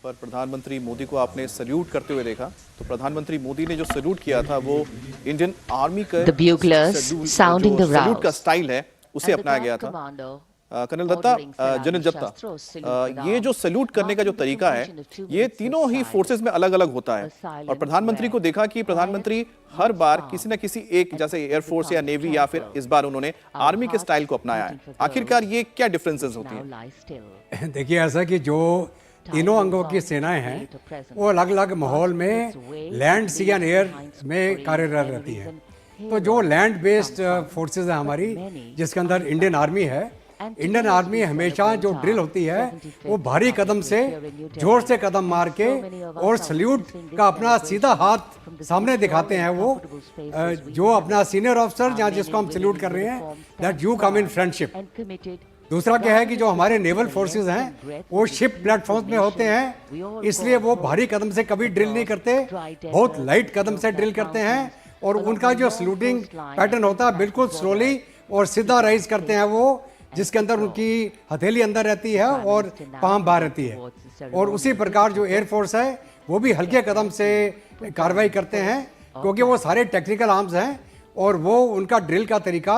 पर प्रधानमंत्री मोदी को आपने सल्यूट करते हुए देखा, तो प्रधानमंत्री मोदी ने जो सल्यूट किया था वो इंडियन आर्मी का सल्यूट का स्टाइल है उसे अपनाया गया था। कर्नल दत्ता, जनरल दत्ता, ये जो सल्यूट करने का जो तरीका है ये तीनों ही फोर्सेस में अलग अलग होता है और प्रधानमंत्री को देखा कि प्रधानमंत्री हर बार किसी न किसी एक, जैसे एयरफोर्स या नेवी या फिर इस बार उन्होंने आर्मी के स्टाइल को अपनाया है। आखिरकार ये क्या डिफरेंसेस होती हैं? देखिए, ऐसा कि जो तीनों अंगों की सेनाएं हैं वो अलग अलग माहौल में लैंड, सी एंड एयर में कार्यरत रहती हैं। तो जो लैंड बेस्ड फोर्सेस है हमारी, जिसके अंदर इंडियन आर्मी है, इंडियन आर्मी हमेशा जो ड्रिल होती है वो भारी कदम से, जोर से कदम मार के और सल्यूट का अपना सीधा हाथ सामने दिखाते हैं। वो जो अपना सीनियर ऑफिसर या जिसको हम सल्यूट कर रहे हैं, that you come in friendship. दूसरा क्या है कि जो हमारे नेवल फोर्सेस हैं वो शिप प्लेटफॉर्म में होते हैं, इसलिए वो भारी कदम से कभी ड्रिल नहीं करते, बहुत लाइट कदम से ड्रिल करते हैं और उनका जो सल्यूटिंग पैटर्न होता है बिल्कुल स्लोली और सीधा राइज करते हैं वो, जिसके अंदर उनकी हथेली अंदर रहती है और पाम बाहर रहती है। और उसी प्रकार जो एयरफोर्स है वो भी हल्के कदम से कार्रवाई करते हैं, क्योंकि वो सारे टेक्निकल आर्म्स हैं और वो उनका ड्रिल का तरीका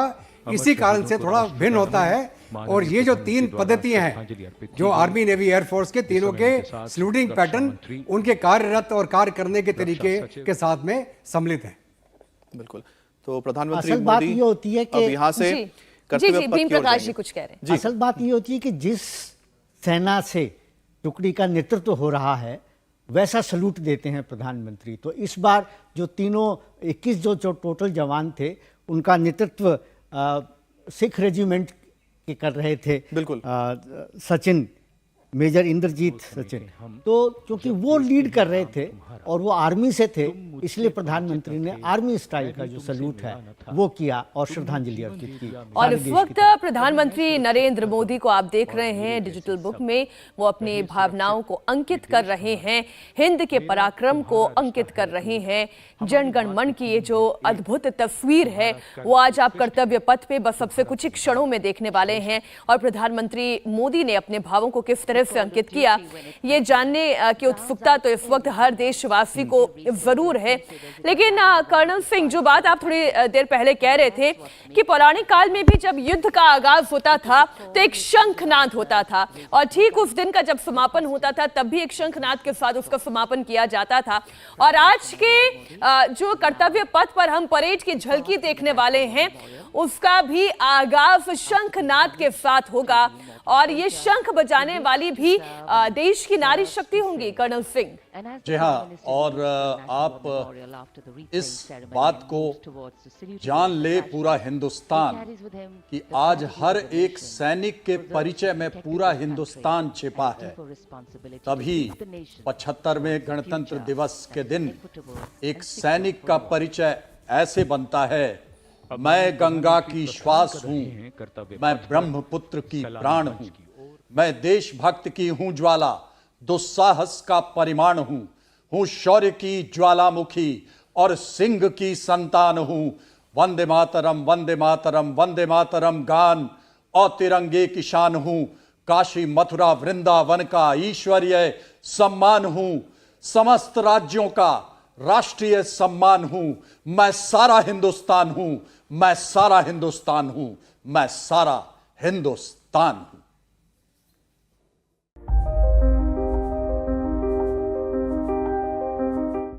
इसी कारण से थोड़ा भिन्न होता है। और ये जो तीन पद्धतियां हैं जो आर्मी, नेवी, एयरफोर्स के तीनों के सल्यूटिंग पैटर्न उनके कार्यरत और कार्य करने के तरीके के साथ में सम्मिलित हैं। बिल्कुल। तो प्रधानमंत्री असल बात ये होती है कि यहाँ से जी भीम प्रकाश जी कुछ कह रहे हैं। असल बात ये होती है कि जिस सेना से टुकड़ी का नेतृत्व हो रहा है वैसा सल्यूट देते हैं प्रधानमंत्री। तो इस बार जो तीनों 21 जो टोटल जवान थे उनका नेतृत्व सिख रेजिमेंट के कर रहे थे, बिल्कुल सचिन, मेजर इंद्रजीत सचिन। तो क्योंकि वो लीड कर रहे थे और वो आर्मी से थे, इसलिए प्रधानमंत्री ने आर्मी स्टाइल का जो सल्यूट है वो किया और श्रद्धांजलि अर्पित की। और इस वक्त प्रधानमंत्री नरेंद्र मोदी को आप देख रहे हैं डिजिटल बुक में, वो अपनी भावनाओं को अंकित कर रहे हैं, हिंद के पराक्रम को अंकित कर रहे हैं। जनगण मन की ये जो अद्भुत तस्वीर है वो आज आप कर्तव्य पथ पे बस सबसे कुछ ही क्षणों में देखने वाले हैं। और प्रधानमंत्री मोदी ने अपने भावों को किस तरह से अंकित किया, ये जानने की उत्सुकता तो इस वक्त हर देशवासी को जरूर है। लेकिन कर्नल सिंह, जो बात आप थोड़ी देर पहले कह रहे थे कि पौराणिक काल में भी जब युद्ध का आगाज होता था तो एक शंखनाद होता था और ठीक उस दिन का जब समापन होता था तब भी एक शंखनाद के साथ उसका समापन किया जाता था। और आज के जो कर्तव्य पथ पर हम परेड की झलकी देखने वाले हैं उसका भी आगाज शंखनाद के साथ होगा और ये शंख बजाने वाली भी देश की नारी शक्ति होंगी। कर्नल सिंह जी हाँ, और आप इस बात को जान ले पूरा हिंदुस्तान कि आज हर एक सैनिक के परिचय में पूरा हिंदुस्तान छिपा है। तभी 75वें गणतंत्र दिवस के दिन एक सैनिक का परिचय ऐसे बनता है, मैं गंगा की श्वास हूं, मैं ब्रह्मपुत्र की प्राण हूं, मैं देशभक्त की हूं ज्वाला, दुस्साहस का परिमाण हूं शौर्य की ज्वालामुखी और सिंह की संतान हूं। वंदे मातरम, वंदे मातरम, वंदे मातरम गान और तिरंगे की शान हूं। काशी, मथुरा, वृंदावन का ईश्वरीय सम्मान हूं, समस्त राज्यों का राष्ट्रीय सम्मान हूं। मैं सारा हिंदुस्तान हूं, मैं सारा हिंदुस्तान हूं, मैं सारा हिंदुस्तान हूं।